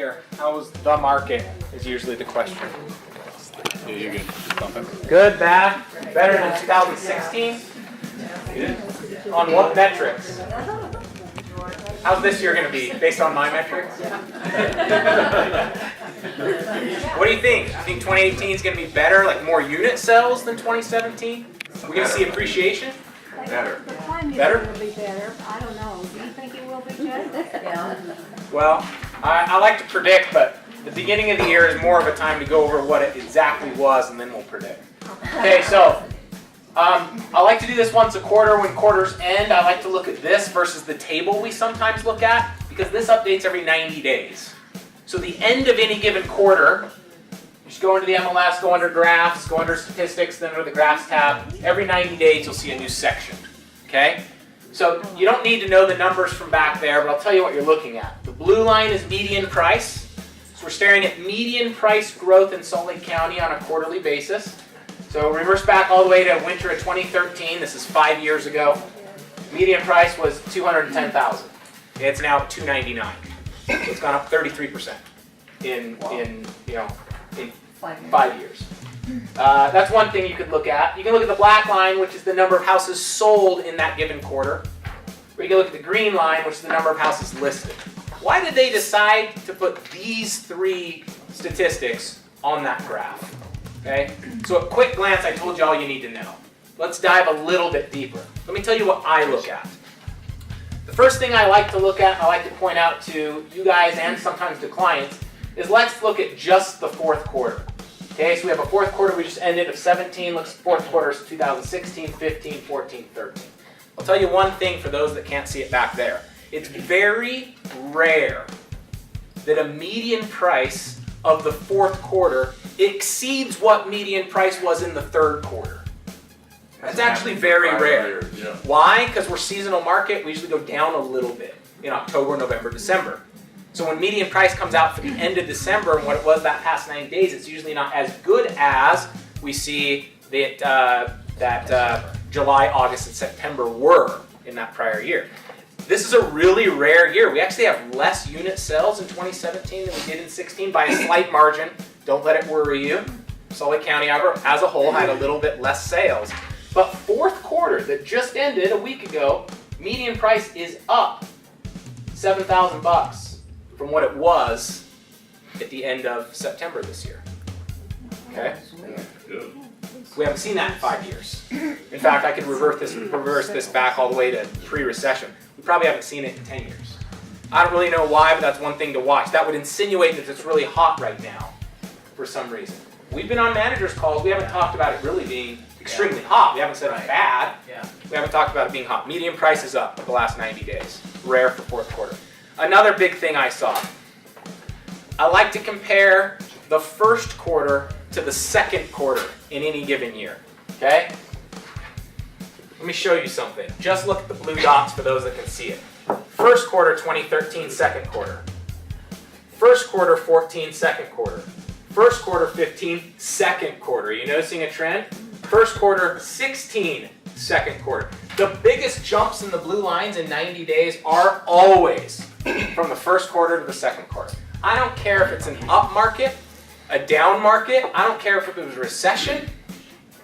year? How was the market is usually the question. Yeah, you're good. Just bump it. Good, bad, better than 2016? Good. On what metrics? How's this year going to be based on my metrics? What do you think? Do you think 2018 is going to be better, like more unit sales than 2017? We're going to see appreciation? Better. The climate Better? will be better. I don't know. Do you think it will be better? Yeah. Well, I like to predict, but the beginning of the year is more of a time to go over what it exactly was, and then we'll predict. Okay, so I like to do this once a quarter. When quarters end, I like to look at this versus the table we sometimes look at, because this updates every 90 days. So the end of any given quarter, you just go into the MLS, go under graphs, go under statistics, then under the graphs tab. Every 90 days you'll see a new section. Okay? So you don't need to know the numbers from back there, but I'll tell you what you're looking at. The blue line is median price. So we're staring at median price growth in Salt Lake County on a quarterly basis. So reverse back all the way to winter of 2013. This is 5 years ago. Median price was $210,000. It's now $299. So it's gone up 33% in 5 years. That's one thing you could look at. You can look at the black line, which is the number of houses sold in that given quarter. Or you can look at the green line, which is the number of houses listed. Why did they decide to put these three statistics on that graph? Okay? So at quick glance, I told you all you need to know. Let's dive a little bit deeper. Let me tell you what I look at. The first thing I like to look at, I like to point out to you guys and sometimes to clients, is let's look at just the fourth quarter. Okay, so we have a fourth quarter we just ended of 17. Looks fourth quarter is 2016, 15, 14, 13. I'll tell you one thing for those that can't see it back there. It's very rare that a median price of the fourth quarter exceeds what median price was in the third quarter. That's actually very rare. Yeah. Why? Because we're seasonal market. We usually go down a little bit in October, November, December. So when median price comes out for the end of December and what it was that past 90 days, it's usually not as good as we see that July, August, and September were in that prior year. This is a really rare year. We actually have less unit sales in 2017 than we did in 16 by a slight margin. Don't let it worry you. Salt Lake County as a whole had a little bit less sales. But fourth quarter that just ended a week ago, median price is up $7,000 from what it was at the end of September this year. Okay? Good. We haven't seen that in 5 years. In fact, I could reverse this back all the way to pre-recession. We probably haven't seen it in 10 years. I don't really know why, but that's one thing to watch. That would insinuate that it's really hot right now for some reason. We've been on managers' calls. We haven't talked about it really being extremely hot. We haven't said it's bad. We haven't talked about it being hot. Median price is up the last 90 days. Rare for fourth quarter. Another big thing I saw. I like to compare the first quarter to the second quarter in any given year. Okay? Let me show you something. Just look at the blue dots for those that can see it. First quarter 2013, second quarter. First quarter 14, second quarter. First quarter 15, second quarter. Are you noticing a trend? First quarter 16, second quarter. The biggest jumps in the blue lines in 90 days are always from the first quarter to the second quarter. I don't care if it's an up market, a down market. I don't care if it was a recession.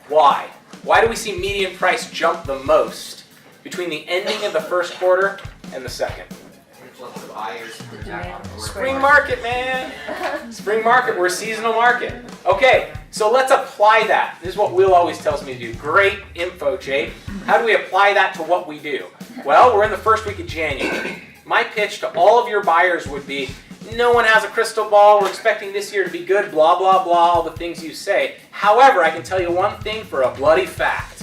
Why? Why do we see median price jump the most between the ending of the first quarter and the second? Spring market, man. Spring market. We're a seasonal market. Okay, so let's apply that. This is what Will always tells me to do. Great info, Jake. How do we apply that to what we do? Well, we're in the first week of January. My pitch to all of your buyers would be, no one has a crystal ball. We're expecting this year to be good, blah, blah, blah, all the things you say. However, I can tell you one thing for a bloody fact.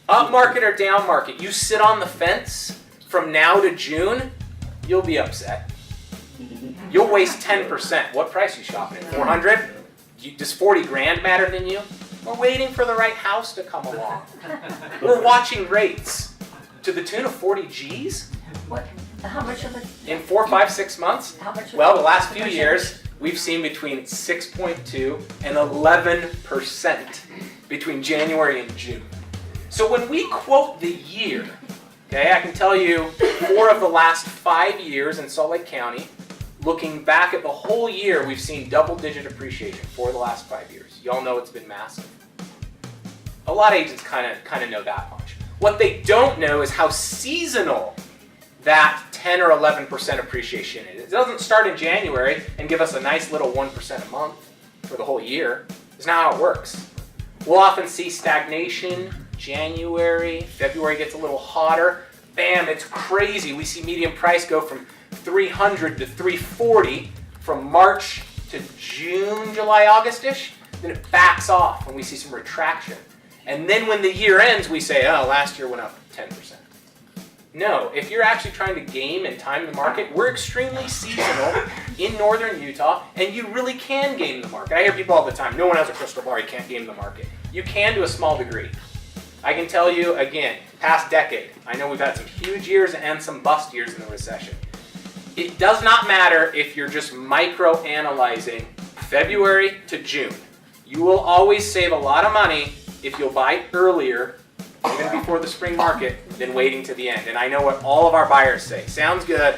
Up market or down market, you sit on the fence from now to June, you'll be upset. You'll waste 10%. What price are you shopping at? 400? Does 40 grand matter than you? We're waiting for the right house to come along. We're watching rates to the tune of 40 G's. What? How much of it? In 4, 5, 6 months? How much? Well, the last few years, we've seen between 6.2 and 11% between January and June. So when we quote the year, okay, I can tell you 4 of the last 5 years in Salt Lake County, looking back at the whole year, we've seen double-digit appreciation for the last 5 years. Y'all know it's been massive. A lot of agents kind of know that much. What they don't know is how seasonal that 10 or 11% appreciation is. It doesn't start in January and give us a nice little 1% a month for the whole year. It's not how it works. We'll often see stagnation, January, February gets a little hotter. Bam, it's crazy. We see median price go from 300 to 340 from March to June, July, August-ish. Then it backs off and we see some retraction. And then when the year ends, we say, oh, last year went up 10%. No, if you're actually trying to game and time the market, we're extremely seasonal in northern Utah, and you really can game the market. I hear people all the time, no one has a crystal ball, you can't game the market. You can to a small degree. I can tell you, again, past decade, I know we've had some huge years and some bust years in the recession. It does not matter if you're just micro-analyzing February to June. You will always save a lot of money if you'll buy earlier, even before the spring market, than waiting to the end. And I know what all of our buyers say. Sounds good.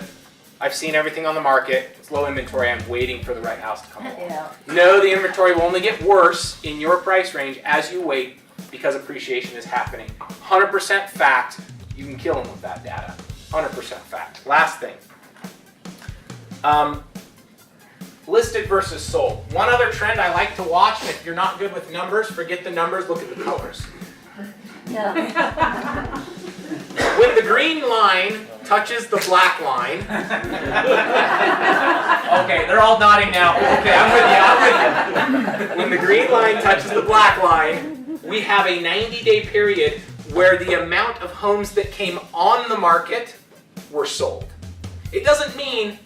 I've seen everything on the market. It's low inventory. I'm waiting for the right house to come along. Yeah. No, the inventory will only get worse in your price range as you wait because appreciation is happening. 100% fact. You can kill them with that data. 100% fact. Last thing. Listed versus sold. One other trend I like to watch, and if you're not good with numbers, forget the numbers, look at the colors. Yeah. When the green line touches the black line, okay, they're all nodding now. Okay, I'm with you. When the green line touches the black line, we have a 90-day period where the amount of homes that came on the market were sold. It doesn't mean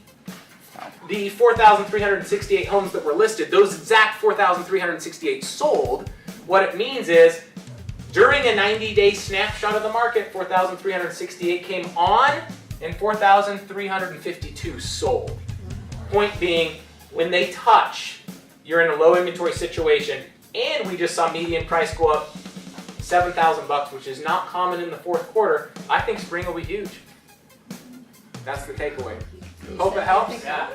the 4,368 homes that were listed, those exact 4,368 sold. What it means is, during a 90-day snapshot of the market, 4,368 came on and 4,352 sold. Point being, when they touch, you're in a low inventory situation, and we just saw median price go up $7,000, which is not common in the fourth quarter. I think spring will be huge. That's the takeaway. Hope it helps. Yeah.